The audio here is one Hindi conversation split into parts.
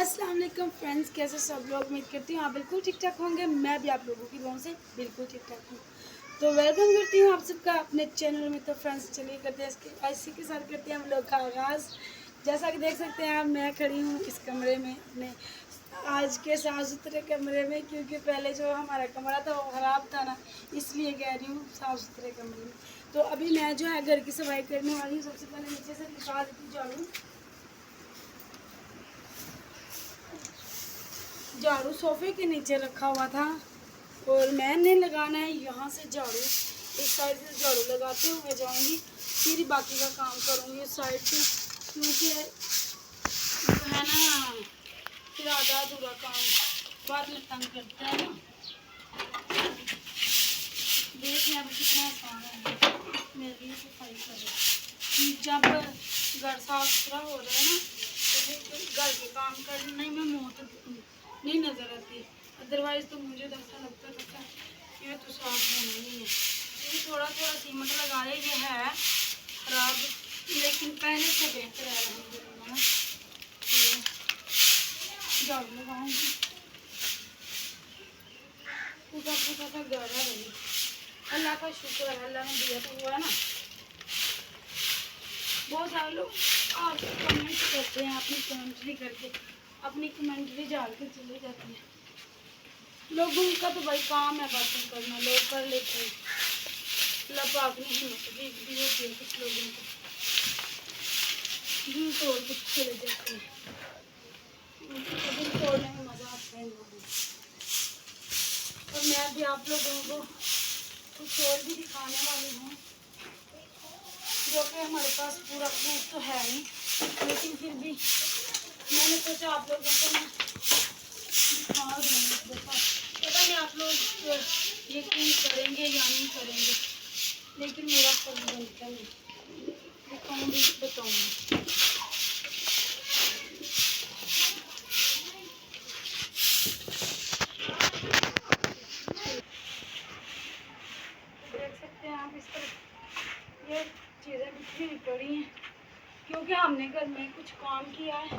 अस्सलाम वालेकुम फ्रेंड्स, कैसे सब लोग। उम्मीद करती हूँ आप बिल्कुल ठीक ठाक होंगे। मैं भी आप लोगों की दुआओं से बिल्कुल ठीक ठाक हूँ। तो वेलकम करती हूँ आप सबका अपने चैनल में। तो फ्रेंड्स चलिए करते हैं इसी के साथ करते हैं हम लोग का आगाज़। जैसा कि देख सकते हैं आप, मैं खड़ी हूँ इस कमरे में, अपने आज के साफ़ सुथरे कमरे में, क्योंकि पहले जो हमारा कमरा था वो ख़राब था ना, इसलिए कह रही हूँ साफ़ सुथरे कमरे में। तो अभी मैं जो है घर की सफाई करने वाली हूँ। सबसे पहले नीचे से निकाल देती झाड़ू सोफे के नीचे रखा हुआ था और मैंने लगाना है यहाँ से झाड़ू। इस साइड से झाड़ू लगाते हुए जाऊंगी, फिर बाकी का काम करूँगी इस साइड से, क्योंकि जो है ना फिर आधा अधूरा काम बाद में तंग करता है ना। देखिए अब कितना आसान है मेरे लिए सफाई कर रहे। जब घर साफ सुथरा हो रहा है ना, तो घर के काम करने में मौत नहीं नज़र आती। अदरवाइज़ तो मुझे ऐसा लगता था ये तो साफ होना नहीं है। ये थोड़ा थोड़ा सीमेंट लगा ले, ये है खराब, लेकिन पहले से बेहतर है अलहमदुलिल्लाह ना। तो झाड़ू लगाऊंगी, पूरा पूरा सा गहरा रही। अल्लाह का शुक्र है, अल्लाह ने दिया तो हुआ है ना। बहुत सारे लोग आप कमेंट करते हैं, अपनी कमेंट्री करके अपनी कमेंट्री डाल के चले जाते हैं। लोगों का तो भाई काम है बातें करना, लोग कर लेते हैं। अल्लाह पाक ने हिम्मत दी होती है कुछ लोगों को, दिल तोड़ के चले जाते हैं। उनको दिल तोड़ने में मज़ा आता है लोगों को। और मैं भी आप लोगों को कुछ और भी दिखाने वाली हूँ, जो कि हमारे पास पूरा प्रूफ तो है नहीं, लेकिन फिर भी मैंने सोचा आप लोगों को मैं दिखा दूँ। पता नहीं आप लोग यकीन करेंगे या नहीं करेंगे, लेकिन मेरा फर्ज बनता नहीं, दिखाऊँगी बताऊँगी। देख सकते हैं आप इस तरह ये चीज़ें बिखरी हुई पड़ी हैं, क्योंकि हमने घर में कुछ काम किया है।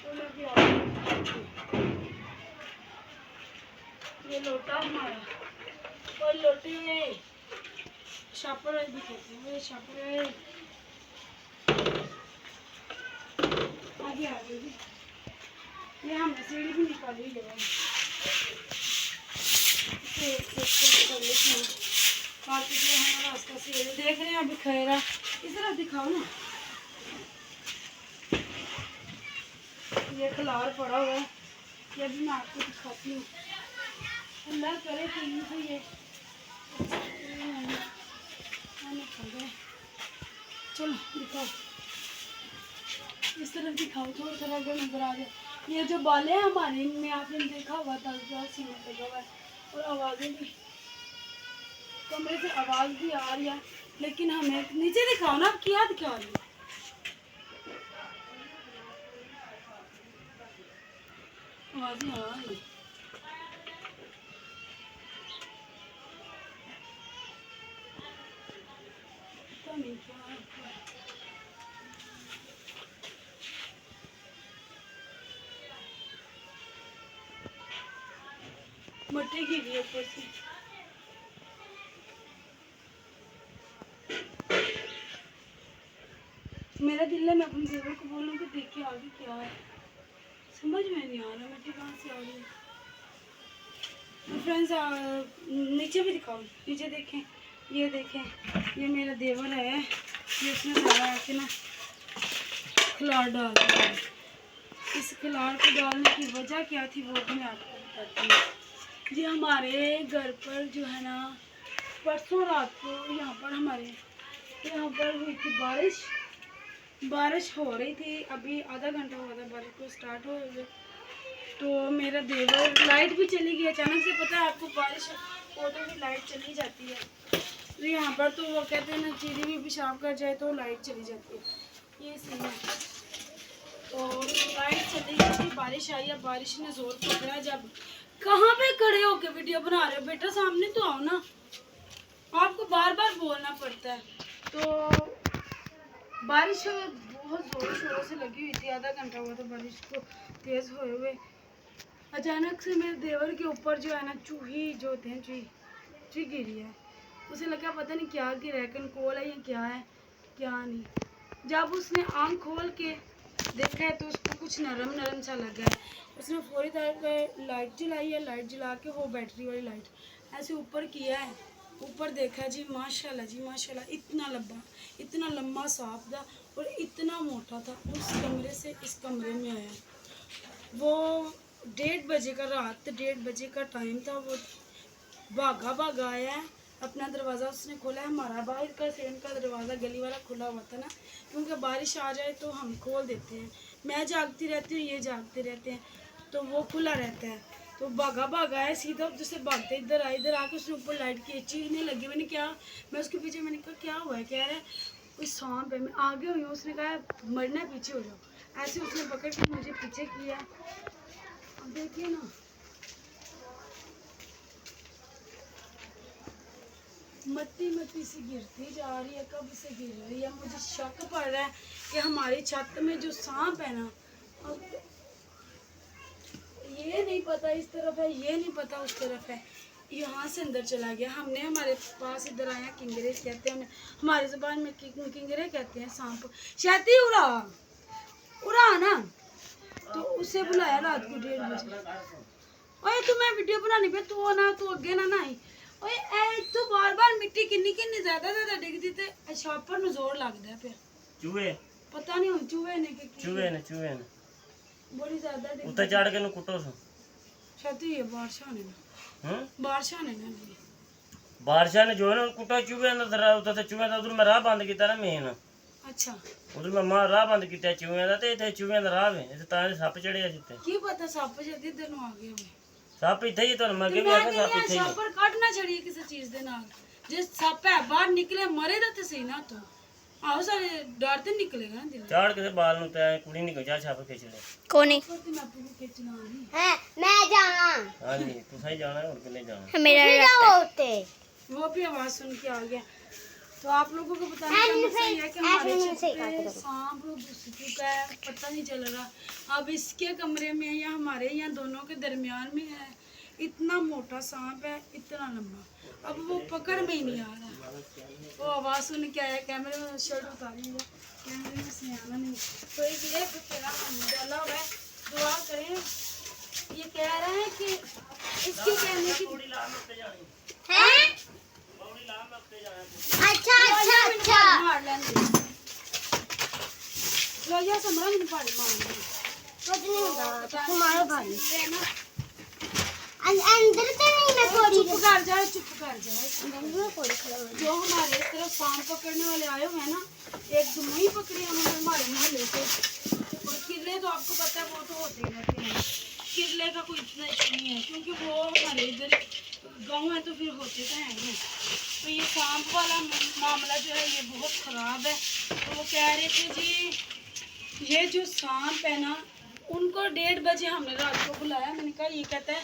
तो मैं भी आपको ये लोटा हमारा, और लोटे शापर भी कहते हैं, ये शापर आगे आगे भी। ये हमने सीढ़ी भी निकाली है, हमारा रास्ता सीढ़ी देख रहे हैं। अभी खैरा इस तरह दिखाओ ना, ये खलार पड़ा हुआ है, ये भी मैं आपको दिखाती हूँ। अल्लाह करे कि ये चलो दिखाओ, इस तरफ दिखाओ, थोड़ा थोड़ा अगर नजर आ जाए। ये जो बाले हैं हमारे, इनमें आपने देखा हुआ था जो सीमेंट लगा हुआ है, और आवाज़ें भी, कमरे से आवाज़ भी आ रही है, लेकिन हमें नीचे दिखाओ ना, आप क्या दिखा रही हो। आवाज़ें आ रही, पता नहीं क्या है। मट्टी गिरी है ऊपर से। मेरा दिल है मैं अपनी देवर को बोलूँ कि देखिए आगे क्या है, समझ में नहीं आ रहा मिट्टी कहाँ से आ रही है। तो फ्रेंड्स नीचे भी दिखाओ, नीचे देखें, ये देखें, ये मेरा देवर है, ये उसने सारा आके ना खिलाड़ डाल दिया। इस खिलाड़ को डालने की वजह क्या थी वो भी मैं आपको बताती हूँ। जी हमारे घर पर जो है ना, परसों रात को यहाँ पर हमारे यहाँ पर हुई थी बारिश हो रही थी। अभी आधा घंटा हुआ था बारिश को स्टार्ट हो गए, तो मेरा देवर, लाइट भी चली गई अचानक से। पता है आपको, बारिश हो तो भी लाइट चली जाती है। तो यहाँ पर तो वो कहते हैं ना, चीनी भी पेशाब कर जाए तो लाइट चली जाती है, ये सीन है। तो लाइट चली गई थी, बारिश आई है, बारिश ने जोर पकड़ा। जब कहाँ पे खड़े होके वीडियो बना रहे हो बेटा, सामने तो आओ ना, आपको बार बार बोलना पड़ता है। तो बारिश बहुत ज़ोर शोरों से लगी हुई थी, आधा घंटा हुआ था बारिश को तेज़ हुए हुए। अचानक से मेरे देवर के ऊपर जो है ना चूही जो होते हैं चूही गिरी है। उसे लगा पता नहीं क्या गिरा है, कनकोल है या क्या है क्या नहीं। जब उसने आँख खोल के देखा है तो उसको कुछ नरम नरम सा लगा है। उसने फौरी तौर पर लाइट जलाई है, लाइट जला के वो बैटरी वाली लाइट ऐसे ऊपर किया है। ऊपर देखा जी माशाल्लाह इतना लंबा सांप था और इतना मोटा था। उस कमरे से इस कमरे में आया। वो 1:30 बजे का, रात 1:30 बजे का टाइम था। वो भागा आया है। अपना दरवाज़ा उसने खोला है। हमारा बाहर का सेम का दरवाज़ा गली वाला खुला हुआ था ना, क्योंकि बारिश आ जाए तो हम खोल देते हैं। मैं जागती रहती हूँ, ये जागते रहते हैं, तो वो खुला रहता है। तो भागा है सीधा, जैसे भागते इधर आके उसने ऊपर लाइट की चीखने लगी। मैंने क्या, मैं उसके पीछे, मैंने कहा क्या हुआ है, कह रहा है कोई सांप है। मैं आगे हुई हूँ, उसने कहा मरना पीछे हो जाओ। ऐसे उसने पकड़ के मुझे पीछे किया। अब देखिए ना, मत्ती से गिरती जा रही है, कब से गिर रही है। मुझे शक पड़ रहा है कि हमारी छत में जो सांप है ना, अब ये नहीं पता इस तरफ है, ये नहीं पता उस तरफ है, यहाँ से अंदर चला गया। हमने हमारे पास इधर आया, किंगरे कहते हैं, हमारी ज़बान में किंगरे कहते हैं सांप। शैती उड़ा ना, तो उसे बुलाया रात को 1:30 बजे। ओए तुम्हें वीडियो बनानी पे तू ना, तू अगे ना आई। ओए ए तू बार मिट्टी किन्नी ज्यादा डिगदी ते छापर नु जोर लगदा पे। चूहे पता नहीं हुन चूहे ने कि चूहे ने बड़ी ज्यादा डिगदी उते चढ़ के नु कुटो सो। छाती ये बारिश ने बारिश ने जो ना कुटा चूहे ने उते ते चूहे दा उधर मैं राह बंद कीता ना मेन। अच्छा उधर मैं मां राह बंद कीता चूहे दा, ते इथे चूहे दा राह वे इते तां सप चढ़े जिते की पता सप जदी इधर नु आ गए होवे। सप इथे ही तो मर के भी आके सप इथे ही सप पर कट ना छड़िए किसी चीज दे नाल। जे सप है बाहर निकले मरे दा ते सही ना, तो आओ सारे डर ते निकलेगा ना दिल चाड़ के बाल नु ते कुड़ी निकल जा छाप खींच ले कोनी मैं आपको खींचना नहीं है। मैं जाना हां जी तू सही जाना है और किने जाना मेरा होते वो भी आवाज सुन के आ गया। तो आप लोगों को बताना सही है कि हमारे छत सांप घुस चुका है, पता नहीं चल रहा। अब इसके कमरे में या हमारे यहाँ दोनों के दरमियान में है। इतना मोटा सांप है, इतना लंबा, अब वो पकड़ में ही नहीं आ रहा। वो आवाज़ सुन के आया, कैमरे में शर्ट उतारी है, कैमरे में से आना नहीं। तो एक ये तेरा डाला हुआ है, दुआ करें। ये कह रहा है कि इसके कहने की अच्छा लो या समरा नहीं पाड़ी मार कुछ नहीं होगा तुम्हारा भाई अंदर तो नहीं मैं थोड़ी चुप कर जा अंदर में थोड़ी खड़ा हो। जो हमारे इस तरफ सांप पकड़ने वाले आए हुए हैं ना, एक दो ही पकड़े उन्होंने हमारे मोहल्ले से। और किले तो आपको पता है वो तो होते ही रहते हैं, किले का कोई इतना इशू नहीं है, क्योंकि वो हमारे इधर गाँव है तो फिर होते तो हैं। तो ये सांप वाला मामला जो है ये बहुत ख़राब है। तो वो कह रहे थे जी ये जो सांप है ना, उनको 1:30 बजे हमने रात को बुलाया। मैंने कहा ये कहता है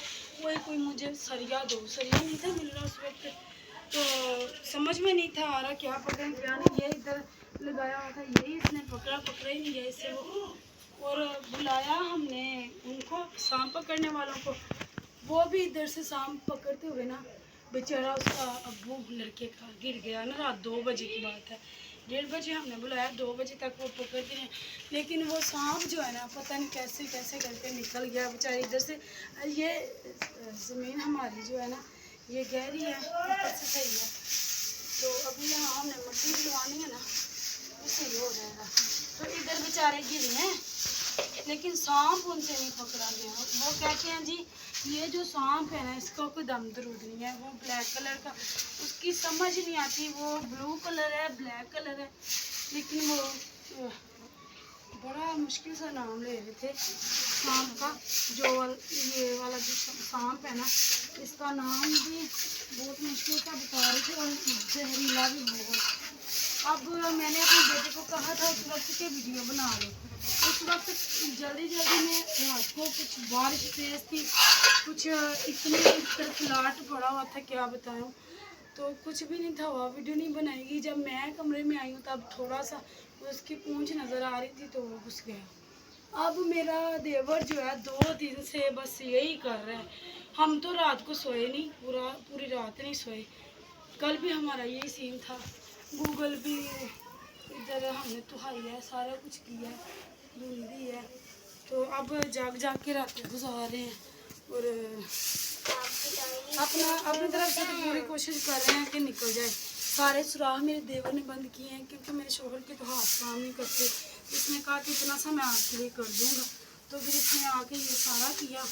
कोई मुझे सरिया दो, सरिया नहीं था मिल रहा उस वक्त, तो समझ में नहीं था आ रहा क्या पकड़े क्या नहीं। ये इधर लगाया हुआ था, यही इसने पकड़ा ही नहीं गया इससे वो। और बुलाया हमने उनको, सांप पकड़ने वालों को। वो भी इधर से सांप पकड़ते हुए ना, बेचारा उसका अब्बू लड़के का गिर गया ना, रात 2 बजे की बात है। 1:30 बजे हमने बुलाया, 2 बजे तक वो पकड़ते हैं, लेकिन वो सांप जो है ना पता नहीं कैसे करके निकल गया बेचारे इधर से। ये ज़मीन हमारी जो है ना ये गहरी है, ऊपर से सही है, तो अभी यहाँ हमने मट्टी गिरवानी है ना, वो सही हो जाएगा। तो इधर बेचारे गिरे हैं, लेकिन सांप उनसे नहीं पकड़ा गया। वो कहते हैं जी ये जो सांप है ना इसका कोई दम दरूद नहीं है। वो ब्लैक कलर का, उसकी समझ नहीं आती, वो ब्लू कलर है ब्लैक कलर है, लेकिन वो बड़ा मुश्किल सा नाम ले रहे थे सांप का। जो ये वाला जो सांप है ना, इसका नाम भी बहुत मुश्किल सा बता रहे थे और जहरीला भी बहुत। अब मैंने अपने बेटे को कहा था उस वक्त के वीडियो बना लो, उस वक्त जल्दी में रात को कुछ बारिश तेज थी, कुछ इतनी तरफलाट पड़ा हुआ था क्या बताऊँ, तो कुछ भी नहीं था हुआ, वीडियो नहीं बनाएगी। जब मैं कमरे में आई हूँ तब थोड़ा सा तो उसकी पूंछ नज़र आ रही थी तो वो घुस गया। अब मेरा देवर जो है 2 दिन से बस यही कर रहा है। हम तो रात को सोए नहीं, पूरी रात नहीं सोए। कल भी हमारा यही सीन था। गूगल भी इधर हमने तुहाई है, सारा कुछ किया है, ढूंढी है। तो अब जाग जाग के रातें गुजार रहे हैं और अपनी तरफ से तो पूरी कोशिश कर रहे हैं कि निकल जाए। सारे सुराख मेरे देवर ने बंद किए हैं क्योंकि मेरे शोहर के तो हाथ काम नहीं करते। इसने कहा कि इतना सा मैं आपके लिए कर दूँगा, तो फिर इसने आके ये सारा किया।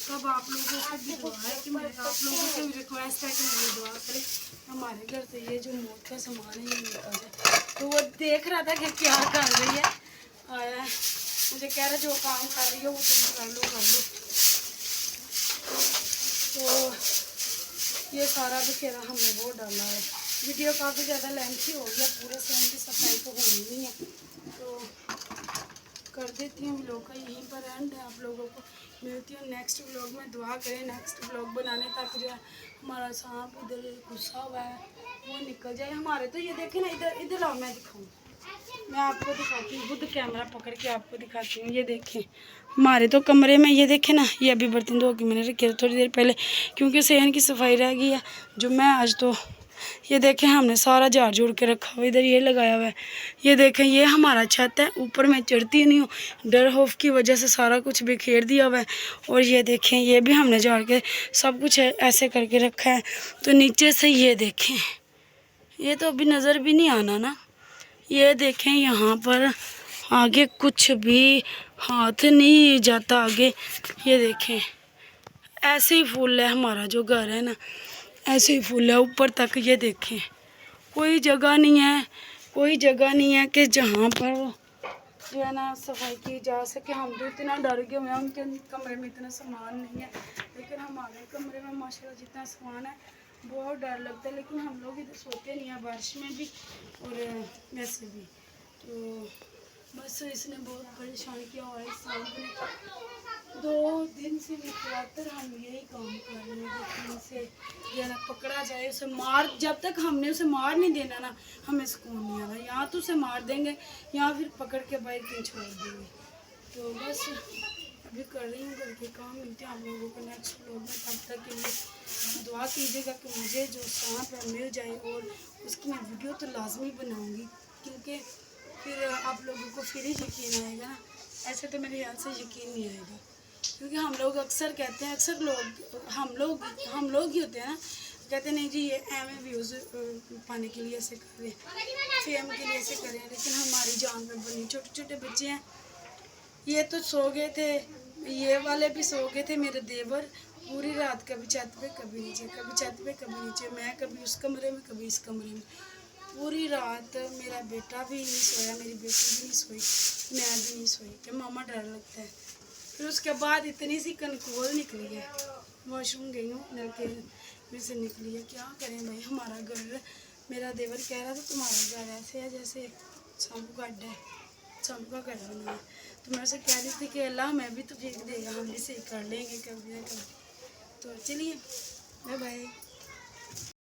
तब आप लोगों से भी दुआ है कि मेरे आप लोगों से भी रिक्वेस्ट है कि मेरी दुआ करें हमारे घर से ये जो मौत का सामान है ये निकल जाए। तो वो देख रहा था कि क्या कर रही है, आया है मुझे कह रहा जो काम कर रही हो वो तुम कर लो। तो ये सारा बिखेरा हमने वो डाला है। वीडियो काफ़ी ज़्यादा लेंथी हो गया, पूरे फ्रेम की सफाई तो होनी नहीं है, तो कर देती हूँ व्लॉग का यहीं पर एंड है। आप लोगों को मिलती हूँ नेक्स्ट व्लॉग में। दुआ करें नेक्स्ट व्लॉग बनाने तक जो है हमारा सांप इधर घुसा हुआ है वो निकल जाए हमारे। तो ये देखें ना, इधर आओ मैं दिखाऊँ, मैं आपको दिखाती हूँ, खुद कैमरा पकड़ के आपको दिखाती हूँ। ये देखें हमारे तो कमरे में, ये देखें ना, ये अभी बर्तन धो के मैंने रखे थे थोड़ी देर पहले क्योंकि सहन की सफाई रह गई है जो मैं आज तो ये देखें हमने सारा झाड़ जोड़ के रखा हुआ, इधर ये लगाया हुआ है। ये देखें ये हमारा छत है, ऊपर मैं चढ़ती नहीं हूँ, डर खौफ की वजह से सारा कुछ बिखेर दिया हुआ है। और ये देखें ये भी हमने झाड़ के सब कुछ ऐसे करके रखा है। तो नीचे से ये देखें, ये तो अभी नज़र भी नहीं आना ना। ये देखें यहाँ पर आगे कुछ भी हाथ नहीं जाता आगे। ये देखें ऐसे ही फूल है, हमारा जो घर है ना ऐसे ही फूल है ऊपर तक। ये देखें कोई जगह नहीं है कि जहाँ पर जो है ना सफाई की जा सके। हम तो इतना डर गए हुए हैं, उनके कमरे में इतना सामान नहीं है, लेकिन हमारे कमरे में माशाल्लाह जितना सामान है बहुत डर लगता है। लेकिन हम लोग इधर सोते नहीं हैं बारिश में भी और वैसे भी। तो बस इसने बहुत परेशान किया हुआ है। इस सांप ने 2 दिन से लगातार हम यही काम कर रहे हैं कि इसे जो है ना पकड़ा जाए, उसे मार, जब तक हमने उसे मार नहीं देना ना हमें सुकून नहीं आना। यहाँ तो उसे मार देंगे या फिर पकड़ के बाइक कहीं छोड़ देंगे। तो बस अभी कर रही हूँ घर के काम। मिलते हैं आप लोगों को नेक्स्ट व्लॉग में। तब तक के लिए दुआ कीजिएगा कि मुझे जो सांप है मिल जाए और उसकी मैं वीडियो तो लाजमी बनाऊँगी क्योंकि फिर आप लोगों को फिर ही यकीन आएगा ना। ऐसे तो मेरे ख्याल से यकीन नहीं आएगा क्योंकि हम लोग अक्सर कहते हैं, अक्सर लोग हम लोग ही होते हैं ना, कहते नहीं जी ये एम व्यूज़ पाने के लिए ऐसे कर रहे हैं, फेम के लिए ऐसे कर रहे हैं, लेकिन हमारी जान में बनी। छोटे छोटे बच्चे हैं, ये तो सो गए थे, ये वाले भी सो गए थे मेरे देवर पूरी रात, कभी छत पे कभी नीचे, कभी छत पे कभी नीचे, मैं कभी उस कमरे में कभी इस कमरे में। पूरी रात मेरा बेटा भी नहीं सोया, मेरी बेटी भी नहीं सोई, मैं भी नहीं सोई कि मामा डर लगता है। फिर उसके बाद इतनी सी कनकोल निकली है, वॉशरूम गई हूँ नलके में से निकली है। क्या करें भाई, हमारा घर, मेरा देवर कह रहा था तुम्हारा घर ऐसे है जैसे सांप का अड्डा है, सांप का घर बना है। तो मैं उसे कह रही थी कि अल्लाह मैं भी तो फेंक देगा, हम भी सही कर लेंगे कभी ना कभी। तो चलिए बाय बाय।